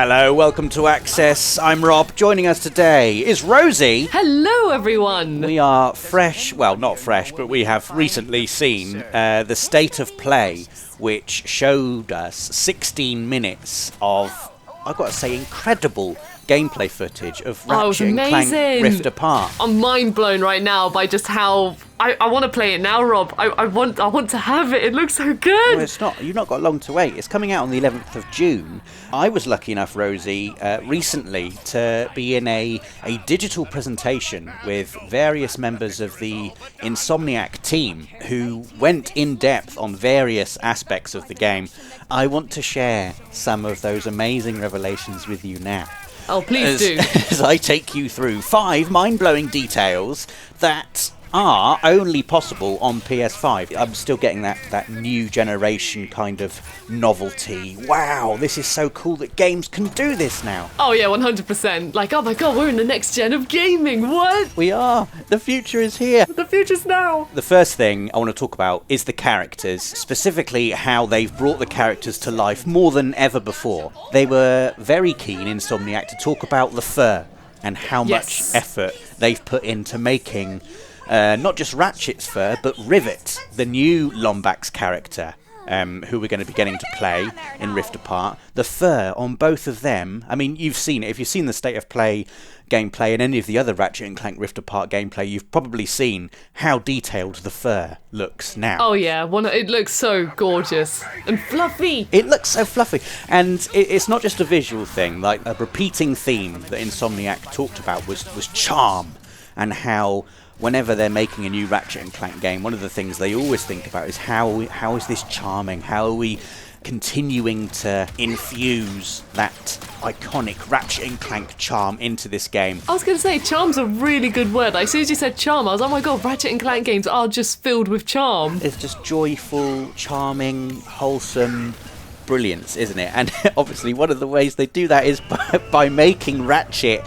Hello, welcome to Access. I'm Rob. Joining us today is Rosie. Hello, everyone. We are fresh, well, not fresh, but we have recently seen the State of Play, which showed us 16 minutes of, I've got to say, incredible gameplay footage of Ratchet and Clank Rift Apart. I'm mind blown right now by just how I want to play it now, Rob. I want to have it. It looks so good. Well, it's not. You've not got long to wait. It's coming out on the 11th of June. I was lucky enough, Rosie, recently to be in a digital presentation with various members of the Insomniac team who went in depth on various aspects of the game. I want to share some of those amazing revelations with you now. Oh, please do. As I take you through 5 mind-blowing details that are only possible on PS5. I'm still getting that new generation kind of novelty. Wow, this is so cool that games can do this now. Oh yeah, 100%. Like, oh my god, we're in the next gen of gaming. What? We are. The future is here. The future's now. The first thing I want to talk about is the characters, specifically how they've brought the characters to life more than ever before. They were very keen, Insomniac, to talk about the fur and how much effort they've put into making not just Ratchet's fur, but Rivet, the new Lombax character, who we're going to be getting to play in Rift Apart. The fur on both of them, I mean, you've seen it. If you've seen the State of Play gameplay and any of the other Ratchet and Clank Rift Apart gameplay, you've probably seen how detailed the fur looks now. Oh yeah, it looks so gorgeous and fluffy. It looks so fluffy, and it's not just a visual thing. Like, a repeating theme that Insomniac talked about was charm, and how whenever they're making a new Ratchet and Clank game, one of the things they always think about is how is this charming? How are we continuing to infuse that iconic Ratchet and Clank charm into this game? I was going to say, charm's a really good word. Like, as soon as you said charm, I was, oh my god, Ratchet and Clank games are just filled with charm. It's just joyful, charming, wholesome brilliance, isn't it? And obviously one of the ways they do that is by making Ratchet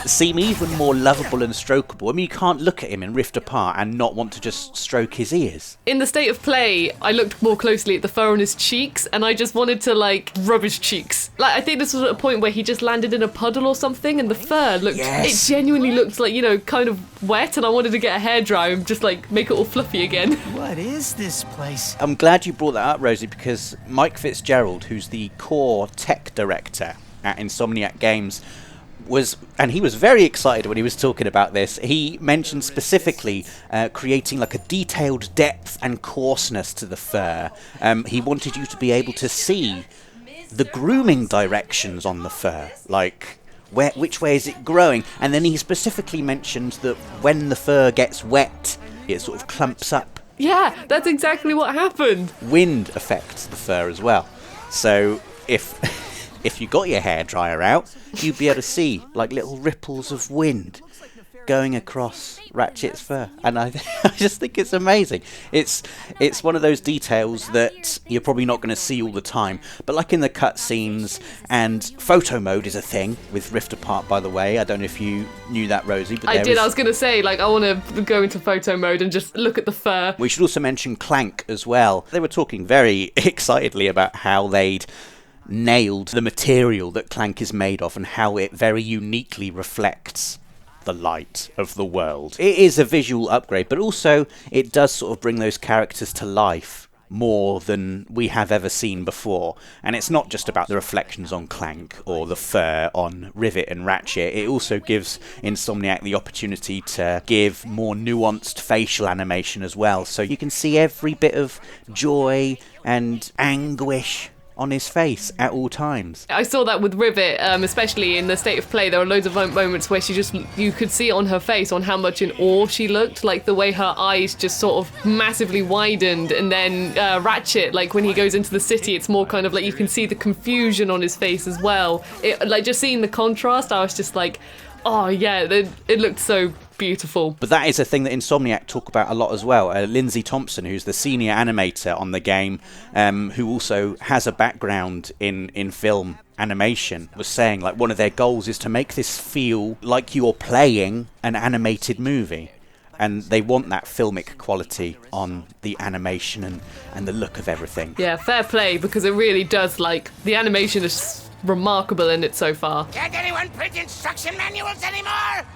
seem even more lovable and strokeable. I mean, you can't look at him in Rift Apart and not want to just stroke his ears. In the State of Play, I looked more closely at the fur on his cheeks, and I just wanted to, like, rub his cheeks. Like, I think this was at a point where he just landed in a puddle or something, and the fur looked, it genuinely looked like, you know, kind of wet, and I wanted to get a hairdryer and just, like, make it all fluffy again. What is this place? I'm glad you brought that up, Rosie, because Mike Fitzgerald, who's the core tech director at Insomniac Games, he was very excited when he was talking about this. He mentioned specifically creating like a detailed depth and coarseness to the fur. He wanted you to be able to see the grooming directions on the fur, like which way is it growing. And then he specifically mentioned that when the fur gets wet, it sort of clumps up. Yeah, that's exactly what happened. Wind affects the fur as well. So if you got your hairdryer out, you'd be able to see like little ripples of wind going across Ratchet's fur, and I just think it's amazing. It's one of those details that you're probably not going to see all the time, but like in the cutscenes, and photo mode is a thing with Rift Apart, by the way. I don't know if you knew that, Rosie, but I did. I was going to say, like, I want to go into photo mode and just look at the fur. We should also mention Clank as well. They were talking very excitedly about how they'd nailed the material that Clank is made of and how it very uniquely reflects the light of the world. It is a visual upgrade, but also it does sort of bring those characters to life more than we have ever seen before. And it's not just about the reflections on Clank or the fur on Rivet and Ratchet. It also gives Insomniac the opportunity to give more nuanced facial animation as well, so you can see every bit of joy and anguish on his face at all times. I saw that with Rivet, especially in the State of Play. There were loads of moments where you could see on her face on how much in awe she looked, like the way her eyes just sort of massively widened. And then Ratchet, like when he goes into the city, it's more kind of like you can see the confusion on his face as well. Like just seeing the contrast, I was just like, oh yeah, it looked so beautiful. But that is a thing that Insomniac talk about a lot as well. Lindsay Thompson, who's the senior animator on the game, who also has a background in film animation, was saying like one of their goals is to make this feel like you're playing an animated movie. And they want that filmic quality on the animation and the look of everything. Yeah, fair play, because it really does, like, the animation is remarkable in it so far. Can't anyone print instruction manuals anymore?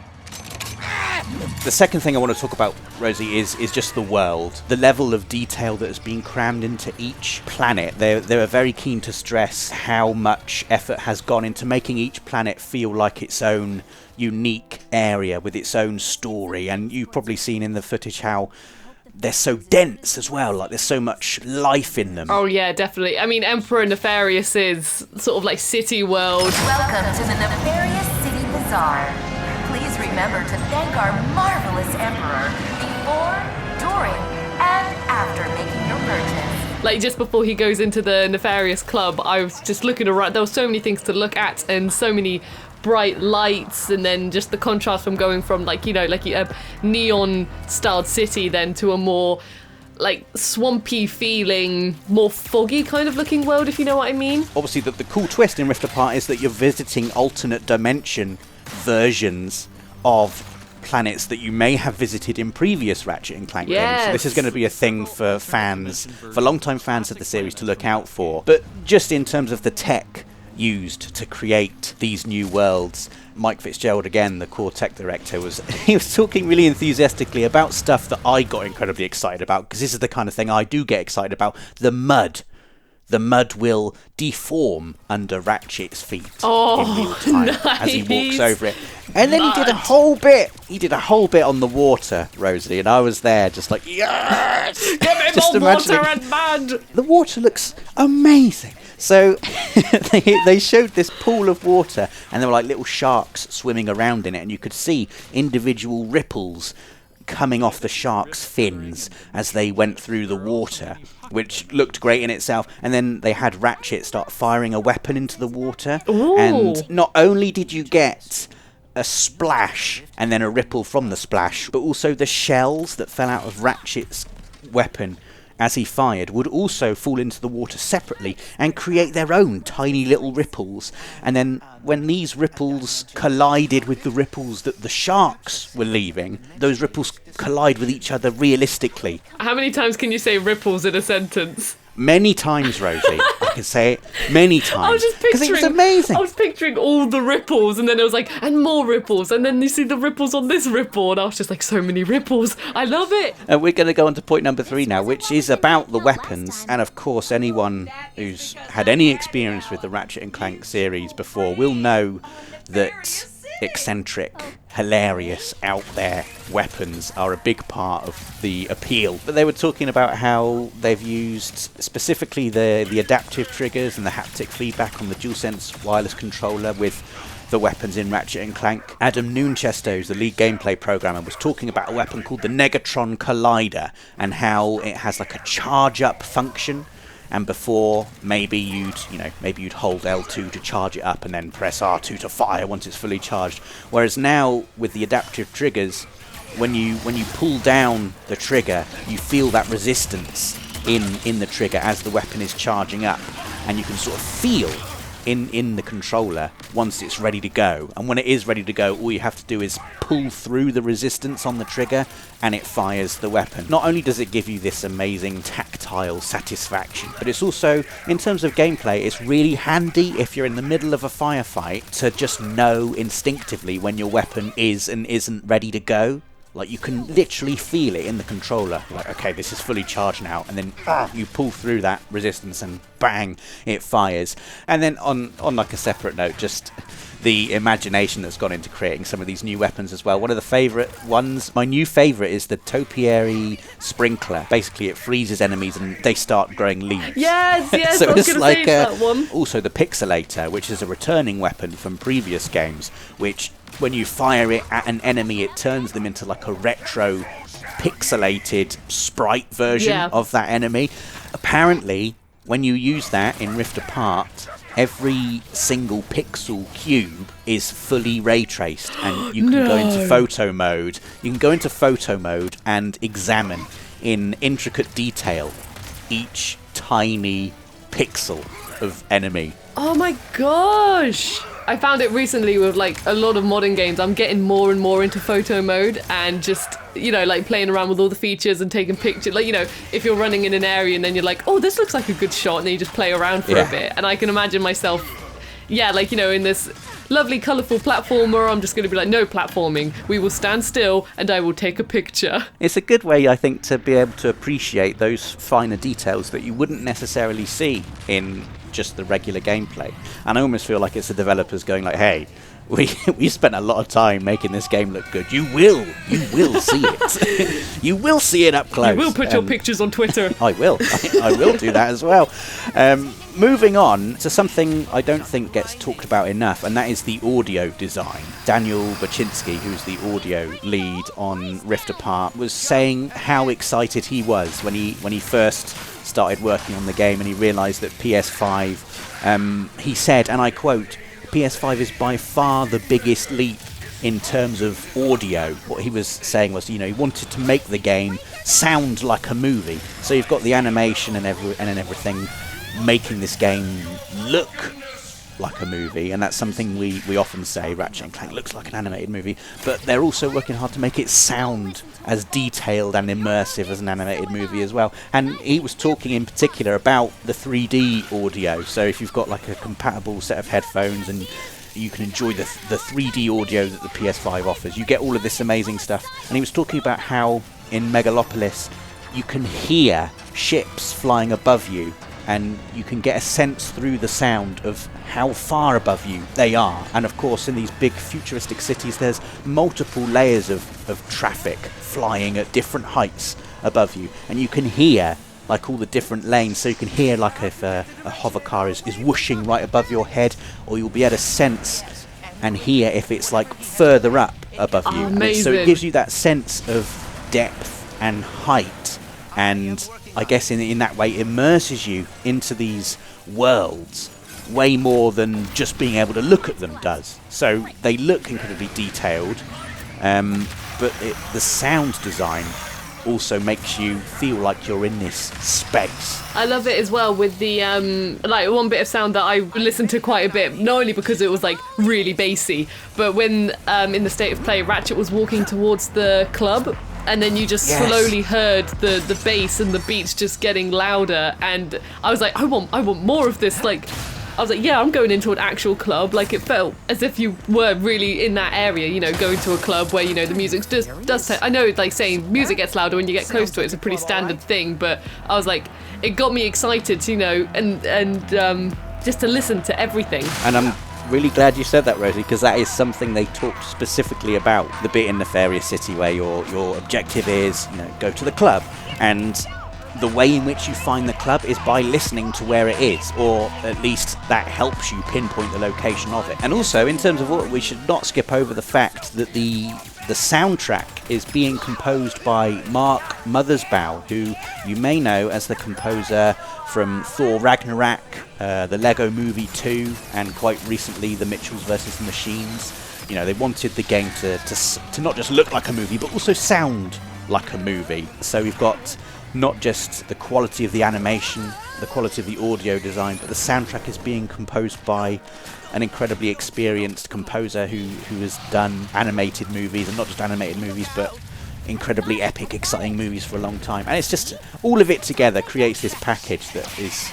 The second thing I want to talk about, Rosie, is just the world. The level of detail that has been crammed into each planet. They are very keen to stress how much effort has gone into making each planet feel like its own unique area with its own story. And you've probably seen in the footage how they're so dense as well, like there's so much life in them. Oh yeah, definitely. I mean, Emperor Nefarious's sort of like city world. Welcome to the Nefarious City Bazaar. Please remember to thank our marvelous Emperor before, during, and after making your purchase. Like, just before he goes into the Nefarious Club, I was just looking around. There were so many things to look at and so many bright lights, and then just the contrast from going from, like, you know, like a neon-styled city then to a more, like, swampy feeling, more foggy kind of looking world, if you know what I mean. Obviously, the cool twist in Rift Apart is that you're visiting alternate dimension versions of planets that you may have visited in previous Ratchet and Clank games. So this is going to be a thing for fans, for long-time fans of the series to look out for. But just in terms of the tech used to create these new worlds, Mike Fitzgerald, again, the core tech director, was talking really enthusiastically about stuff that I got incredibly excited about, because this is the kind of thing I do get excited about. The mud. The mud will deform under Ratchet's feet in real time as he walks over it. And then he did a whole bit on the water, Rosie, and I was there just like, yes! Give me more water and mud! The water looks amazing. So they showed this pool of water, and there were like little sharks swimming around in it, and you could see individual ripples coming off the sharks' fins as they went through the water, which looked great in itself. And then they had Ratchet start firing a weapon into the water. Ooh. And not only did you get a splash and then a ripple from the splash, but also the shells that fell out of Ratchet's weapon as he fired would also fall into the water separately and create their own tiny little ripples. And then when these ripples collided with the ripples that the sharks were leaving, those ripples collide with each other realistically. How many times can you say ripples in a sentence? Many times, Rosie. I can say it many times. I was just because it was amazing. I was picturing all the ripples, and then it was like, and more ripples, and then you see the ripples on this ripple, and I was just like, so many ripples. I love it. And we're going to go on to point number 3 now, which is about the weapons. And of course, anyone who's had any experience with the Ratchet and Clank series before will know that eccentric, hilarious, out there weapons are a big part of the appeal. But they were talking about how they've used specifically the adaptive triggers and the haptic feedback on the DualSense wireless controller with the weapons in Ratchet and Clank. Adam Noonchesto, who's the lead gameplay programmer, was talking about a weapon called the Negatron Collider and how it has like a charge-up function. And before, maybe you'd hold L2 to charge it up and then press R2 to fire once it's fully charged. Whereas now, with the adaptive triggers, when you pull down the trigger, you feel that resistance in the trigger as the weapon is charging up, and you can sort of feel in the controller once it's ready to go. And when it is ready to go, all you have to do is pull through the resistance on the trigger and it fires the weapon. Not only does it give you this amazing tactile satisfaction, but it's also, in terms of gameplay, it's really handy if you're in the middle of a firefight to just know instinctively when your weapon is and isn't ready to go. Like, you can literally feel it in the controller. Like, okay, this is fully charged now. And then you pull through that resistance and bang, it fires. And then on like a separate note, just the imagination that's gone into creating some of these new weapons as well. One of the favourite ones, my new favourite, is the Topiary Sprinkler. Basically, it freezes enemies and they start growing leaves. Yes, So I was it's going to like say that one. Also, the Pixelator, which is a returning weapon from previous games, which when you fire it at an enemy, it turns them into like a retro pixelated sprite version of that enemy. Apparently, when you use that in Rift Apart, every single pixel cube is fully ray traced, and you can go into photo mode. You can go into photo mode and examine in intricate detail each tiny pixel of enemy. Oh my gosh! I found it recently with like a lot of modern games. I'm getting more and more into photo mode and just, you know, like playing around with all the features and taking pictures. Like, you know, if you're running in an area and then you're like, oh, this looks like a good shot, and then you just play around for a bit. And I can imagine myself yeah, like, you know, in this lovely colourful platformer, I'm just going to be like, no platforming. We will stand still and I will take a picture. It's a good way, I think, to be able to appreciate those finer details that you wouldn't necessarily see in just the regular gameplay. And I almost feel like it's the developers going like, hey, we spent a lot of time making this game look good. You will see it. You will see it up close. You will put your pictures on Twitter. I will. I will do that as well. Moving on to something I don't think gets talked about enough, and that is the audio design. Daniel Baczynski, who's the audio lead on Rift Apart, was saying how excited he was when he first started working on the game and he realised that PS5, he said, and I quote, PS5 is by far the biggest leap in terms of audio. What he was saying was, you know, he wanted to make the game sound like a movie. So you've got the animation and everything making this game look like a movie, and that's something we often say, Ratchet & Clank looks like an animated movie, but they're also working hard to make it sound as detailed and immersive as an animated movie as well. And he was talking in particular about the 3D audio, so if you've got like a compatible set of headphones and you can enjoy the 3D audio that the PS5 offers, you get all of this amazing stuff. And he was talking about how in Megalopolis you can hear ships flying above you, and you can get a sense through the sound of how far above you they are. And of course, in these big futuristic cities, there's multiple layers of traffic flying at different heights above you, and you can hear like all the different lanes. So you can hear like if a hover car is whooshing right above your head, or you'll be able to sense and hear if it's like further up above you. Amazing. So it gives you that sense of depth and height, and I guess in that way immerses you into these worlds way more than just being able to look at them does. So they look incredibly detailed, but the sound design also makes you feel like you're in this space. I love it as well with the like one bit of sound that I listened to quite a bit, not only because it was like really bassy, but when in the state of play Ratchet was walking towards the club, and then you just slowly heard the bass and the beats just getting louder, and I was like, I want more of this. Like, I was like, yeah, I'm going into an actual club. Like, it felt as if you were really in that area, you know, going to a club where, you know, the music does I know, like, saying music gets louder when you get close to it is a pretty standard thing, but I was like, it got me excited, you know, and just to listen to everything. And I'm really glad you said that, Rosie, because that is something they talked specifically about, the bit in Nefarious City where your objective is, you know, go to the club, and the way in which you find the club is by listening to where it is, or at least that helps you pinpoint the location of it. And also, in terms of what, we should not skip over the fact that the soundtrack is being composed by Mark Mothersbaugh, who you may know as the composer from Thor Ragnarok, the Lego Movie 2, and quite recently the Mitchells vs. the Machines. You know, they wanted the game to not just look like a movie, but also sound like a movie. So we've got not just the quality of the animation, the quality of the audio design, but the soundtrack is being composed by an incredibly experienced composer who has done animated movies, and not just animated movies, but incredibly epic, exciting movies for a long time. And it's just, all of it together creates this package that is,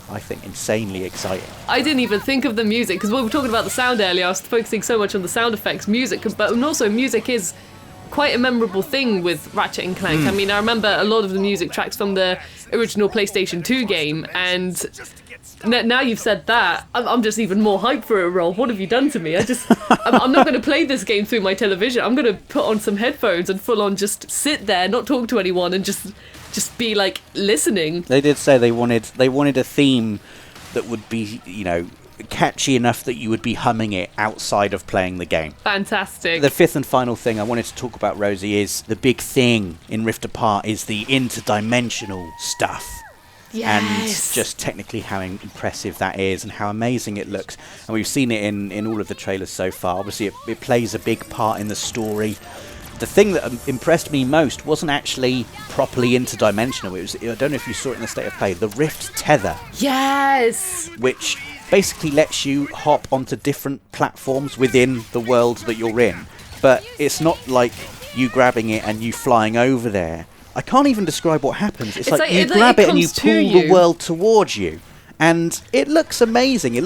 I think, insanely exciting. I didn't even think of the music, because we were talking about the sound earlier. I was focusing so much on the sound effects, music, but also music is quite a memorable thing with Ratchet and Clank. I mean, I remember a lot of the music tracks from the original PlayStation 2 game, and now you've said that, I'm just even more hyped for it, Rob. What have you done to me? I'm not going to play this game through my television. I'm going to put on some headphones and full on just sit there, not talk to anyone, and just be like listening. They did say they wanted a theme that would be, you know, catchy enough that you would be humming it outside of playing the game. Fantastic. The fifth and final thing I wanted to talk about, Rosie, is the big thing in Rift Apart is the interdimensional stuff. Yes. And just technically how impressive that is and how amazing it looks. And we've seen it in all of the trailers so far. Obviously it plays a big part in the story. The thing that impressed me most wasn't actually properly interdimensional. It was, I don't know if you saw it in the state of play, the Rift Tether. Yes. Which basically lets you hop onto different platforms within the world that you're in. But it's not like you grabbing it and you flying over there. I can't even describe what happens. It's like you grab it and you pull the world towards you. And it looks amazing. It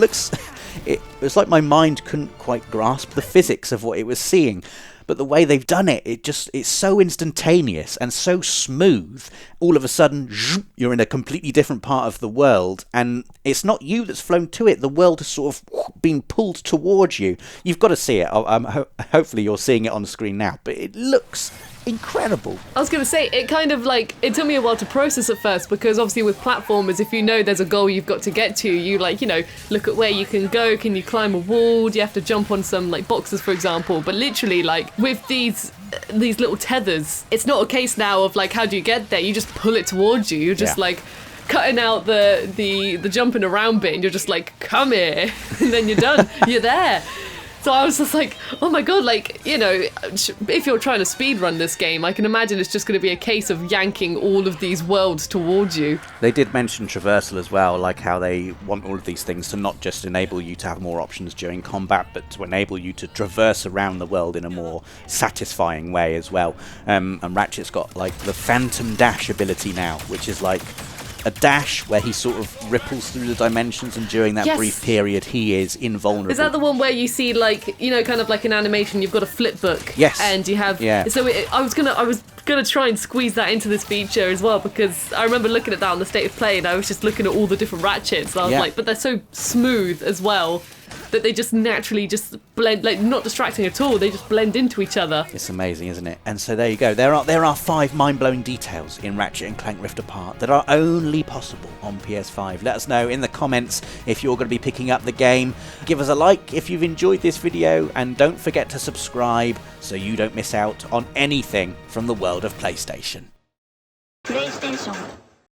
it was like my mind couldn't quite grasp the physics of what it was seeing. But the way they've done it, it's so instantaneous and so smooth. All of a sudden, you're in a completely different part of the world, and it's not you that's flown to it. The world has sort of been pulled towards you. You've got to see it. Hopefully you're seeing it on the screen now, but it looks incredible. I was going to say, it kind of like, it took me a while to process at first, because obviously with platformers, if you know there's a goal you've got to get to, you like, you know, look at where you can go. Can you climb a wall? Do you have to jump on some like boxes, for example? But literally, like with these little tethers, it's not a case now of like, how do you get there? You just pull it towards you. You're just like cutting out the jumping around bit, and you're just like, come here, and then you're done. You're there. So I was just like, oh my god, like, you know, if you're trying to speedrun this game, I can imagine it's just going to be a case of yanking all of these worlds towards you. They did mention traversal as well, like how they want all of these things to not just enable you to have more options during combat, but to enable you to traverse around the world in a more satisfying way as well. And Ratchet's got like the Phantom Dash ability now, which is like a dash where he sort of ripples through the dimensions, and during that brief period he is invulnerable. Is that the one where you see, like, you know, kind of like an animation, you've got a flip book? Yes. And you have... Yeah. So I was gonna try and squeeze that into this feature as well, because I remember looking at that on the State of Play, and I was just looking at all the different Ratchets, and I was like, but they're so smooth as well, that they just naturally just blend, like, not distracting at all, they just blend into each other. It's amazing, isn't it? And so there you go. There are 5 mind-blowing details in Ratchet and Clank Rift Apart that are only possible on PS5. Let us know in the comments if you're going to be picking up the game. Give us a like if you've enjoyed this video, and don't forget to subscribe so you don't miss out on anything from the world of PlayStation. PlayStation